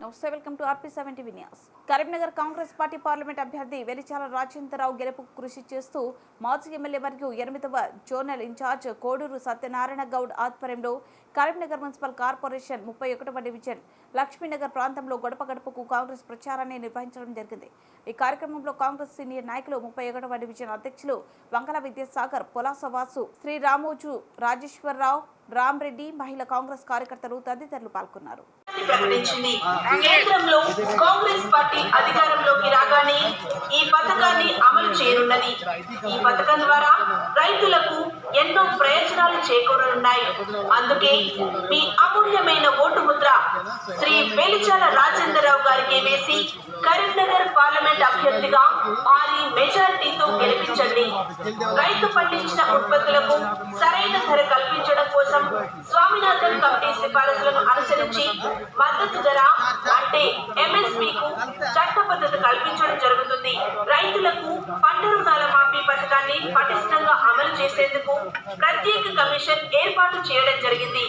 నమస్తే, welcome to RP7 TV news. Karimnagar Congress party parliament అభ్యర్థి వెలిచాల రాజేంద్రరావు గెలుపుకు కృషి చేస్తూ మాజీ ఎమ్మెల్యే మరియు 8వ జోనల్ ఇన్ఛార్జ్ కోడూరు సత్యనారాయణ గౌడ్ ఆధ్వర్యంలో కరీంనగర్ మున్సిపల్ కార్పొరేషన్ 31వ డివిజన్ లక్ష్మీనగర్ ప్రాంతంలో గడప గడపకు కాంగ్రెస్ ప్రచారాన్ని నిర్వహించడం జరిగింది. ఈ కార్యక్రమంలో కాంగ్రెస్ సీనియర్ నాయకులు 31వ డివిజన్ అధ్యక్షులు వంకల విద్యాసాగర్, పొలాసవాసు, శ్రీ రామోజు రాజేశ్వరరావు, రామ్రెడ్డి, మహిళా కాంగ్రెస్ కార్యకర్తలు తదితరులు పాల్గొన్నారు. ప్రకటించింది. కేంద్రంలో కాంగ్రెస్ పార్టీ అధికారంలోకి రాగానే ఈ పథకాన్ని అమలు చేయనున్నది. ఈ పథకం ద్వారా రైతులకు ఎన్నో ప్రయోజనాలు చేకూరనున్నాయి. అందుకే మీ అమూల్యమైన ఓటు ముద్ర శ్రీ వెలిచాల రాజేంద్రరావు గారికి వేసి కరీంనగర్ పార్లమెంట్ అభ్యర్థిగా భారీ మెజారిటీతో గెలిపించండి. రైతు పండించిన ఉత్పత్తులకు సరైన ధర కల్పించడం కోసం స్వామినాథన్ కమిటీ సిఫారసులను అనుసరించి మద్దతు ధర అంటే MSPకు చట్టబద్ధత కల్పించడం జరుగుతుంది. రైతులకు పంట రుణాల మాఫీ పథకాన్ని పటిష్టంగా అమలు చేసేందుకు ప్రత్యేక కమిషన్ ఏర్పాటు చేయడం జరిగింది.